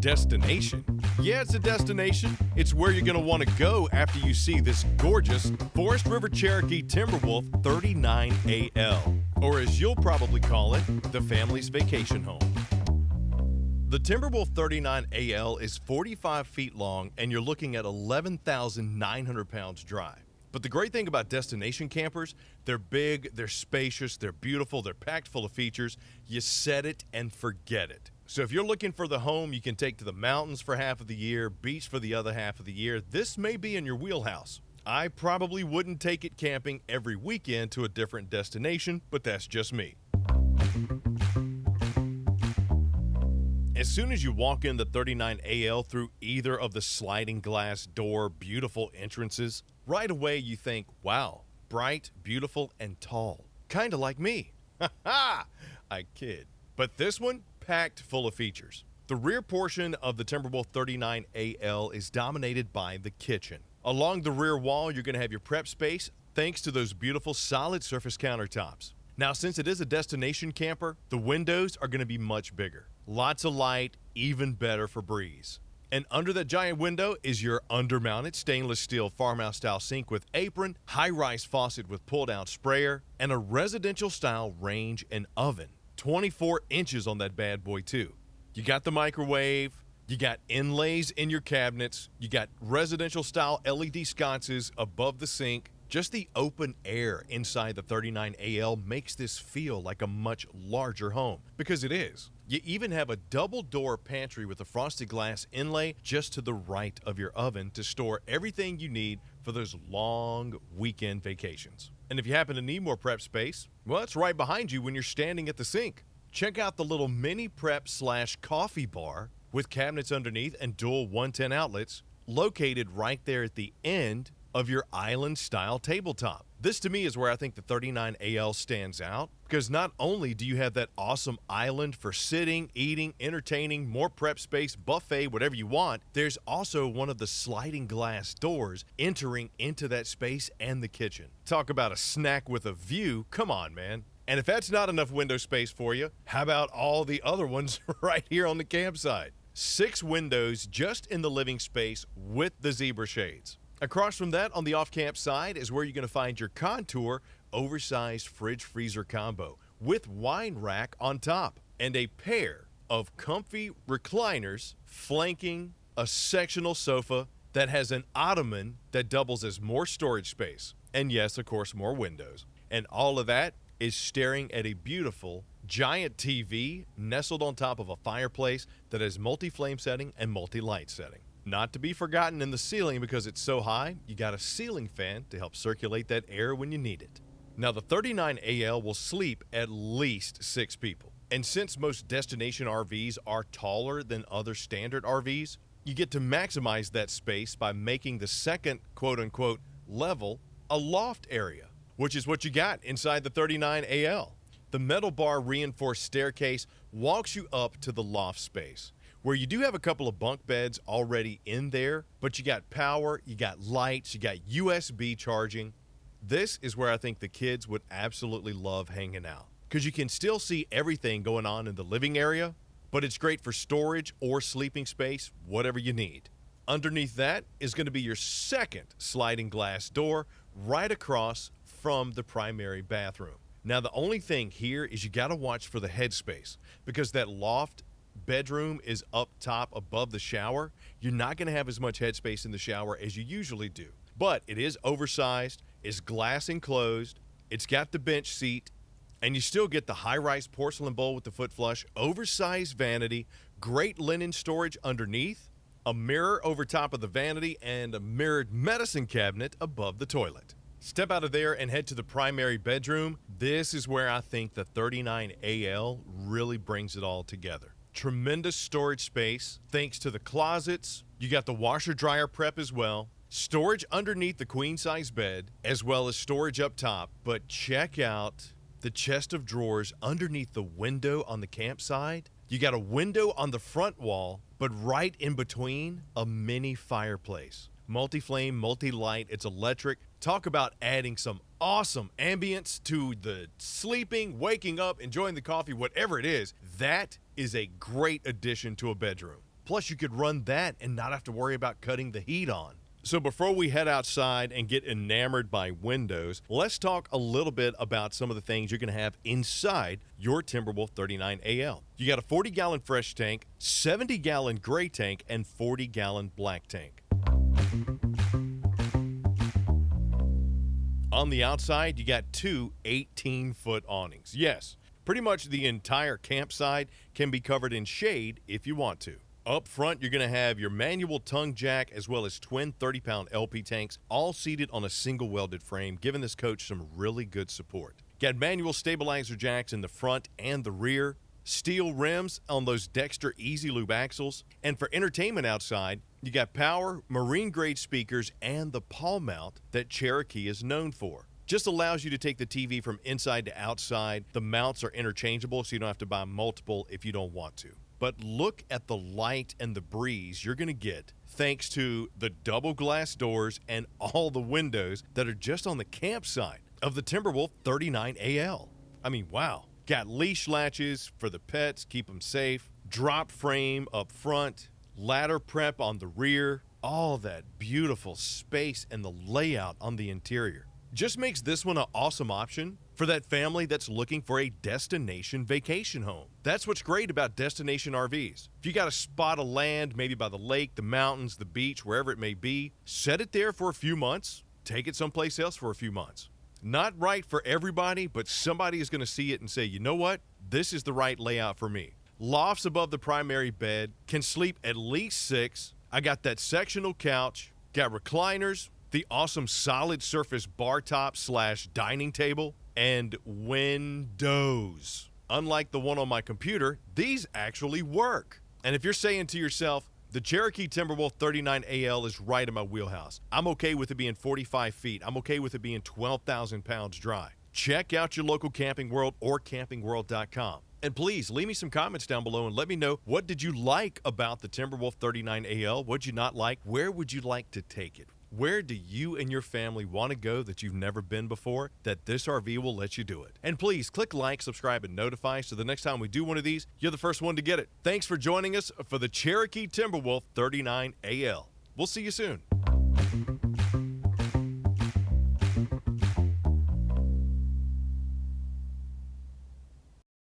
Destination? Yeah, it's a destination. It's where you're going to want to go after you see this gorgeous Forest River Cherokee Timberwolf 39AL, or as you'll probably call it, the family's vacation home. The Timberwolf 39AL is 45 feet long, and you're looking at 11,900 pounds dry. But the great thing about destination campers, they're big, they're spacious, they're beautiful, they're packed full of features. You set it and forget it. So if you're looking for the home you can take to the mountains for half of the year, beach for the other half of the year, this may be in your wheelhouse. I probably wouldn't take it camping every weekend to a different destination, but that's just me. As soon as you walk in the 39AL through either of the sliding glass door beautiful entrances, right away you think, wow, bright, beautiful, and tall. Kinda like me. Ha ha! I kid. But this one, packed full of features. The rear portion of the Timberwolf 39AL is dominated by the kitchen. Along the rear wall, you're gonna have your prep space thanks to those beautiful solid surface countertops. Now, since it is a destination camper, the windows are gonna be much bigger. Lots of light, even better for breeze. And under that giant window is your undermounted stainless steel farmhouse-style sink with apron, high-rise faucet with pull-down sprayer, and a residential-style range and oven. 24 inches on that bad boy, too. You got the microwave, you got inlays in your cabinets, you got residential-style LED sconces above the sink. Just the open air inside the 39AL makes this feel like a much larger home, because it is. You even have a double-door pantry with a frosted glass inlay just to the right of your oven to store everything you need for those long weekend vacations. And if you happen to need more prep space, well, it's right behind you when you're standing at the sink. Check out the little mini prep/coffee bar with cabinets underneath and dual 110 outlets located right there at the end of your island-style tabletop. This to me is where I think the 39AL stands out, because not only do you have that awesome island for sitting, eating, entertaining, more prep space, buffet, whatever you want, there's also one of the sliding glass doors entering into that space and the kitchen. Talk about a snack with a view, come on, man. And if that's not enough window space for you, how about all the other ones right here on the campsite? 6 windows just in the living space with the zebra shades. Across from that, on the off-camp side, is where you're going to find your Contour oversized fridge-freezer combo with wine rack on top and a pair of comfy recliners flanking a sectional sofa that has an ottoman that doubles as more storage space. And yes, of course, more windows. And all of that is staring at a beautiful giant TV nestled on top of a fireplace that has multi-flame setting and multi-light setting. Not to be forgotten in the ceiling, because it's so high, you got a ceiling fan to help circulate that air when you need it. Now, the 39AL will sleep at least 6 people. And since most destination RVs are taller than other standard RVs, you get to maximize that space by making the second quote-unquote level a loft area, which is what you got inside the 39AL. The metal bar reinforced staircase walks you up to the loft space, where you do have a couple of bunk beds already in there, but you got power, you got lights, you got USB charging. This is where I think the kids would absolutely love hanging out, because you can still see everything going on in the living area, but it's great for storage or sleeping space, whatever you need. Underneath that is going to be your second sliding glass door right across from the primary bathroom. Now, the only thing here is you got to watch for the headspace, because that loft bedroom is up top above the shower. You're not going to have as much headspace in the shower as you usually do. But it is oversized, it's glass enclosed, it's got the bench seat, and you still get the high-rise porcelain bowl with the foot flush, oversized vanity, great linen storage underneath, a mirror over top of the vanity, and a mirrored medicine cabinet above the toilet. Step out of there and head to the primary bedroom. This is where I think the 39AL really brings it all together. Tremendous storage space thanks to the closets. You got the washer dryer prep as well. Storage underneath the queen size bed, as well as storage up top. But check out the chest of drawers underneath the window on the campsite. You got a window on the front wall, but right in between, a mini fireplace. Multi-flame, multi-light, it's electric. Talk about adding some awesome ambience to the sleeping, waking up, enjoying the coffee, whatever it is. That is a great addition to a bedroom. Plus, you could run that and not have to worry about cutting the heat on. So before we head outside and get enamored by windows, let's talk a little bit about some of the things you're going to have inside your Timberwolf 39AL. You got a 40-gallon fresh tank, 70-gallon gray tank, and 40-gallon black tank. On the outside, you got two 18-foot awnings. Yes, pretty much the entire campsite can be covered in shade if you want to. Up front, you're going to have your manual tongue jack as well as twin 30-pound LP tanks, all seated on a single welded frame, giving this coach some really good support. Got manual stabilizer jacks in the front and the rear, steel rims on those Dexter Easy Lube axles, and for entertainment outside, you got power, marine-grade speakers, and the palm mount that Cherokee is known for. Just allows you to take the TV from inside to outside. The mounts are interchangeable, so you don't have to buy multiple if you don't want to. But look at the light and the breeze you're going to get thanks to the double glass doors and all the windows that are just on the campsite of the Timberwolf 39AL. I mean, wow. Got leash latches for the pets, keep them safe, drop frame up front, ladder prep on the rear, all that beautiful space and the layout on the interior. Just makes this one an awesome option for that family that's looking for a destination vacation home. That's what's great about destination RVs. If you got a spot of land, maybe by the lake, the mountains, the beach, wherever it may be, set it there for a few months, take it someplace else for a few months. Not right for everybody, but somebody is going to see it and say, you know what? This is the right layout for me. Lofts above the primary bed, can sleep at least 6. I got that sectional couch, got recliners, the awesome solid surface bar top / dining table, and windows. Unlike the one on my computer, these actually work. And if you're saying to yourself, the Cherokee Timberwolf 39AL is right in my wheelhouse. I'm okay with it being 45 feet. I'm okay with it being 12,000 pounds dry. Check out your local Camping World or campingworld.com. And please leave me some comments down below and let me know, what did you like about the Timberwolf 39AL? What did you not like? Where would you like to take it? Where do you and your family want to go that you've never been before, that this RV will let you do it? And please click like, subscribe, and notify so the next time we do one of these, you're the first one to get it. Thanks for joining us for the Cherokee Timberwolf 39AL. We'll see you soon.